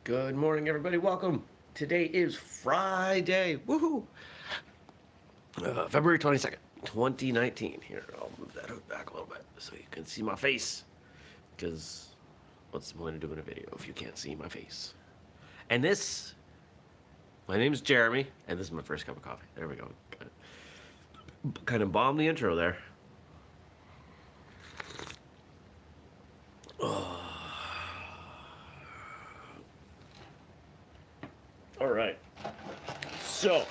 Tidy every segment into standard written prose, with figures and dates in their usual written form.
Good morning, everybody. Welcome. Today is Friday. Woohoo! February 22nd, 2019. Here, I'll move that hood back a little bit so you can see my face. Because what's the point of doing a video if you can't see my face? And my name is Jeremy, and this is my first cup of coffee. There we go. Kind of bomb the intro there. All right. So,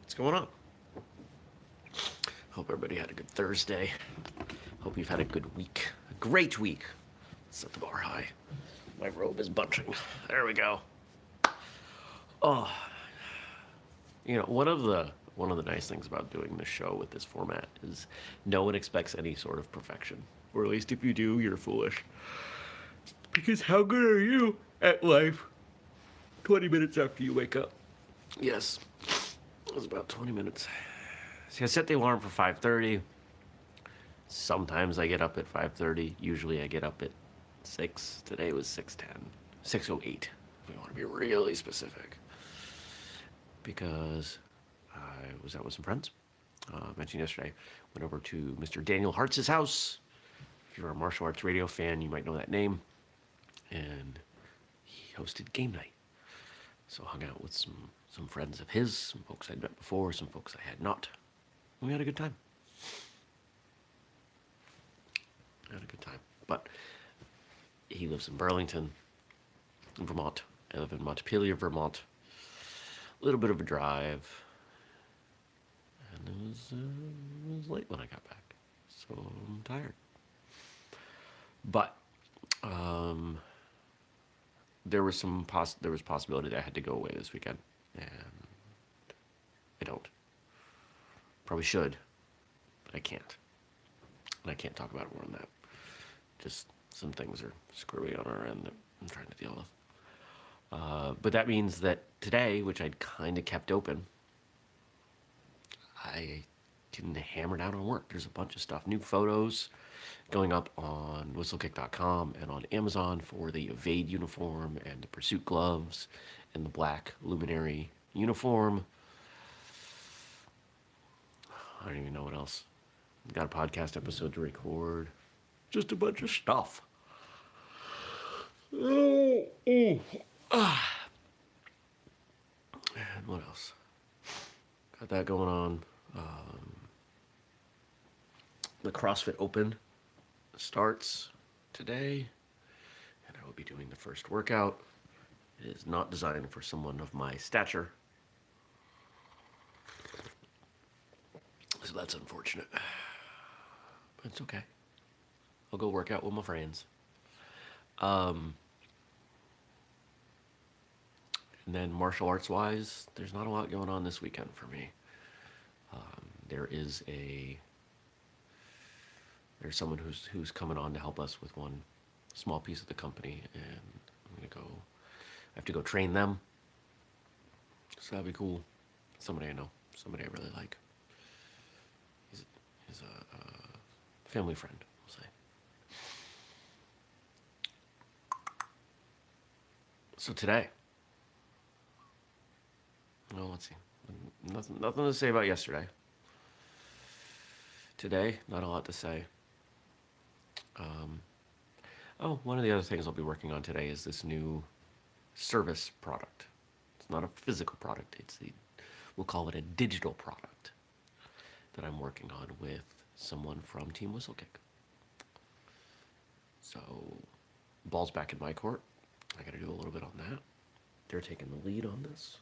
what's going on? Hope everybody had a good Thursday. Hope you've had a good week. A great week. Set the bar high. My robe is bunching. There we go. Oh, one of the nice things about doing this show with this format is no one expects any sort of perfection. Or at least if you do, you're foolish. Because how good are you at life 20 minutes after you wake up? Yes, it was about 20 minutes. See, I set the alarm for 5:30. Sometimes I get up at 5:30. Usually I get up at 6. Today was 6:10. 6:08, if we want to be really specific. Because I was out with some friends. Mentioned yesterday, went over to Mr. Daniel Hartz's house. If you're a martial arts radio fan, you might know that name. And he hosted game night. So hung out with some friends of his, some folks I'd met before, some folks I had not. And we had a good time. But he lives in Burlington, in Vermont. I live in Montpelier, Vermont. A little bit of a drive. And it was late when I got back. So I'm tired. But there was possibility that I had to go away this weekend, and I don't. Probably should, but I can't. And I can't talk about it more than that. Just some things are screwy on our end that I'm trying to deal with. But that means that today, which I'd kind of kept open, I can hammer down on work. There's a bunch of stuff, new photos going up on whistlekick.com and on Amazon for the Evade uniform and the Pursuit gloves and the black Luminary uniform. I don't even know what else. Got a podcast episode to record. Just a bunch of stuff. And what else? Got that going on. The CrossFit Open starts today, and I will be doing the first workout. It is not designed for someone of my stature, so that's unfortunate. But it's okay. I'll go work out with my friends. And then martial arts wise, there's not a lot going on this weekend for me. There's someone who's coming on to help us with one small piece of the company, and I have to go train them. So that'll be cool. Somebody I know, somebody I really like. He's a family friend, we'll say. So today, well, let's see. Nothing to say about yesterday. Today, not a lot to say. One of the other things I'll be working on today is this new service product. It's not a physical product. We'll call it a digital product that I'm working on with someone from Team Whistlekick. So, ball's back in my court. I got to do a little bit on that. They're taking the lead on this.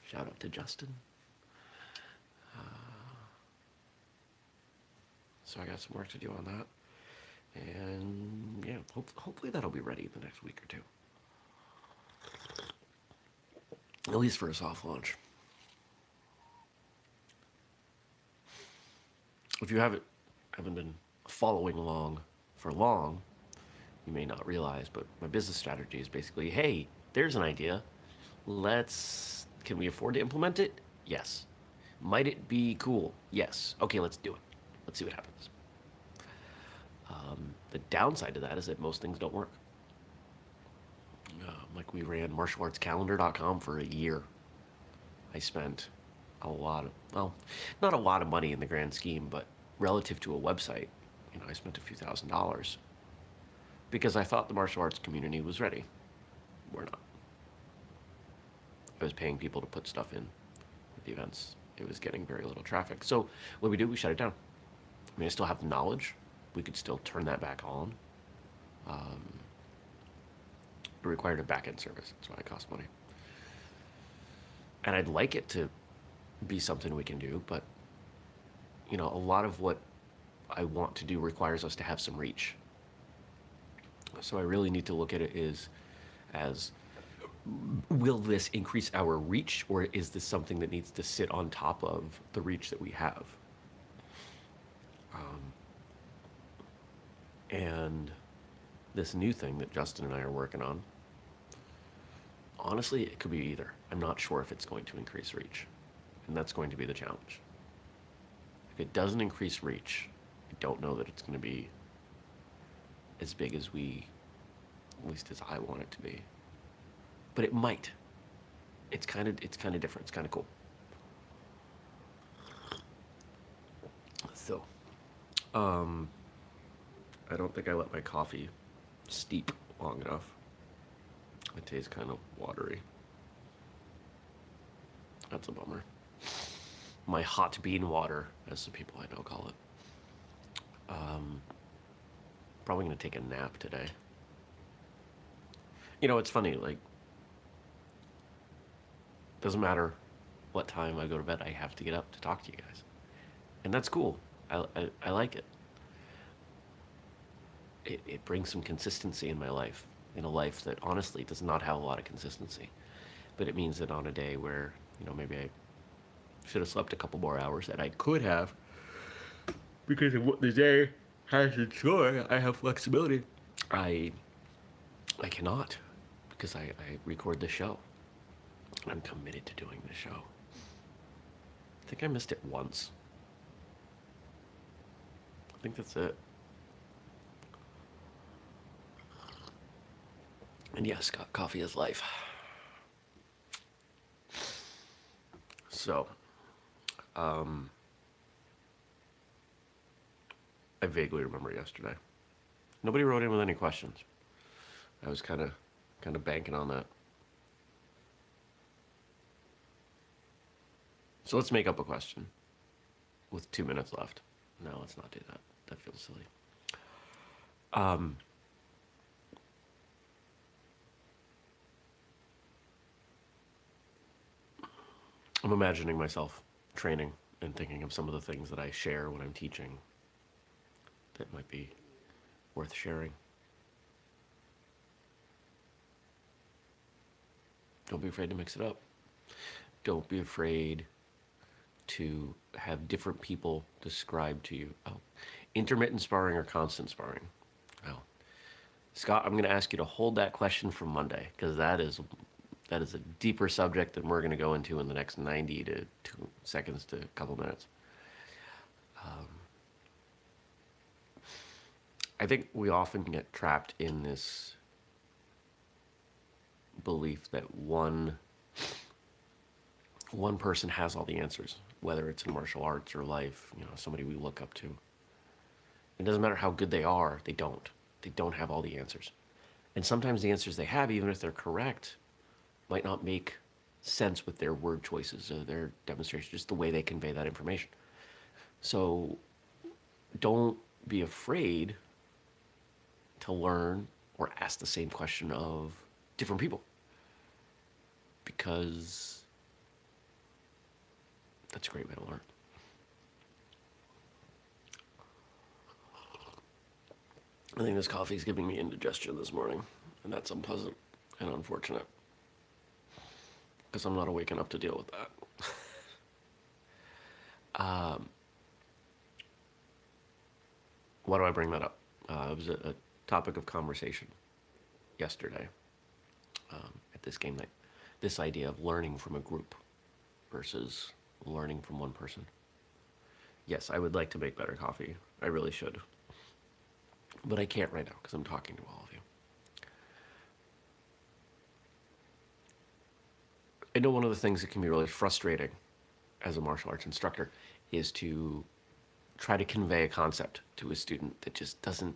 Shout out to Justin. So I got some work to do on that. And yeah, hopefully that'll be ready in the next week or two. At least for a soft launch. If you haven't been following along for long, you may not realize, but my business strategy is basically, hey, there's an idea. Can we afford to implement it? Yes. Might it be cool? Yes. Okay, let's do it. Let's see what happens. The downside to that is that most things don't work. Like we ran martialartscalendar.com for a year. I spent a lot of, well, not a lot of money in the grand scheme, but relative to a website, I spent a few $1,000s because I thought the martial arts community was ready. We're not. I was paying people to put stuff in with the events. It was getting very little traffic. So what we do, we shut it down. I mean, I still have the knowledge. We could still turn that back on. It required a back-end service. That's why it costs money. And I'd like it to be something we can do, but a lot of what I want to do requires us to have some reach. So I really need to look at it as will this increase our reach, or is this something that needs to sit on top of the reach that we have? And this new thing that Justin and I are working on, honestly, it could be either. I'm not sure if it's going to increase reach, and that's going to be the challenge. If it doesn't increase reach, I don't know that it's going to be as big as at least as I want it to be. But it might. It's kind of different. It's kind of cool. So, I don't think I let my coffee steep long enough. It tastes kind of watery. That's a bummer. My hot bean water, as the people I know call it. Probably gonna take a nap today. It's funny, doesn't matter what time I go to bed, I have to get up to talk to you guys. And that's cool. I like it. It brings some consistency in my life, in a life that honestly does not have a lot of consistency. But it means that on a day where, maybe I should have slept a couple more hours that I could have, because of what the day has in store, I have flexibility. I cannot, because I record the show. I'm committed to doing the show. I think I missed it once. I think that's it. And yes, coffee is life. So, I vaguely remember yesterday. Nobody wrote in with any questions. I was kind of banking on that. So let's make up a question with 2 minutes left. No, let's not do that. That feels silly. I'm imagining myself training and thinking of some of the things that I share when I'm teaching that might be worth sharing. Don't be afraid to mix it up. Don't be afraid to have different people describe to you. Oh, intermittent sparring or constant sparring? Oh, Scott, I'm going to ask you to hold that question for Monday, because that is a deeper subject than we're going to go into in the next 90 to 2 seconds to a couple minutes. I think we often get trapped in this belief that one person has all the answers, whether it's in martial arts or life, somebody we look up to. It doesn't matter how good they are, they don't have all the answers. And sometimes the answers they have, even if they're correct, might not make sense with their word choices or their demonstration, just the way they convey that information. So don't be afraid to learn or ask the same question of different people, because that's a great way to learn. I think this coffee is giving me indigestion this morning, and that's unpleasant and unfortunate, because I'm not awake enough to deal with that. Why do I bring that up? It was a topic of conversation yesterday at this game night. This idea of learning from a group versus learning from one person. Yes, I would like to make better coffee. I really should. But I can't right now because I'm talking to all of you. I know one of the things that can be really frustrating as a martial arts instructor is to try to convey a concept to a student that just doesn't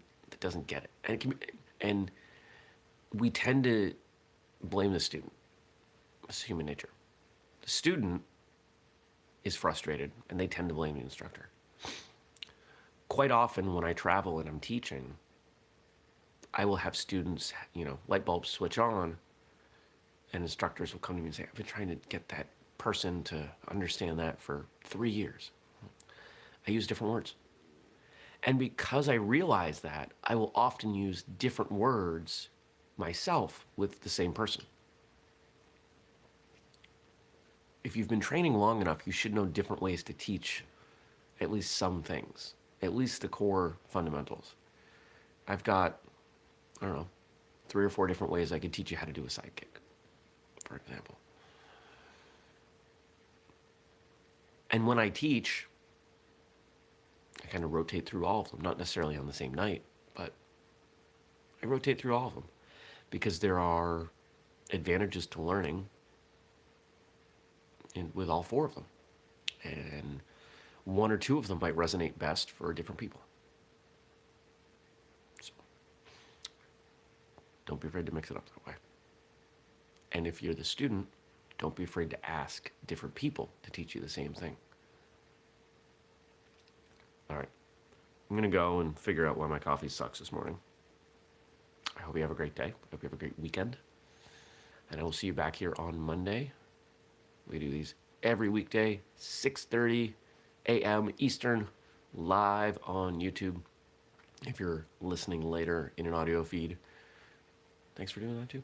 get it. And we tend to blame the student. It's human nature. The student is frustrated and they tend to blame the instructor. Quite often when I travel and I'm teaching, I will have students, light bulbs switch on, and instructors will come to me and say, I've been trying to get that person to understand that for 3 years. I use different words. And because I realize that, I will often use different words myself with the same person. If you've been training long enough, you should know different ways to teach at least some things, at least the core fundamentals. I've got, I don't know, 3 or 4 different ways I could teach you how to do a side kick, for example. And when I teach, I kind of rotate through all of them, not necessarily on the same night, but I rotate through all of them because there are advantages to learning with all 4 of them. And 1 or 2 of them might resonate best for different people. So don't be afraid to mix it up that way. And if you're the student, don't be afraid to ask different people to teach you the same thing. All right, I'm gonna go and figure out why my coffee sucks this morning. I hope you have a great day. I hope you have a great weekend. And I will see you back here on Monday. We do these every weekday, 6:30 a.m. Eastern, live on YouTube. If you're listening later in an audio feed, thanks for doing that too.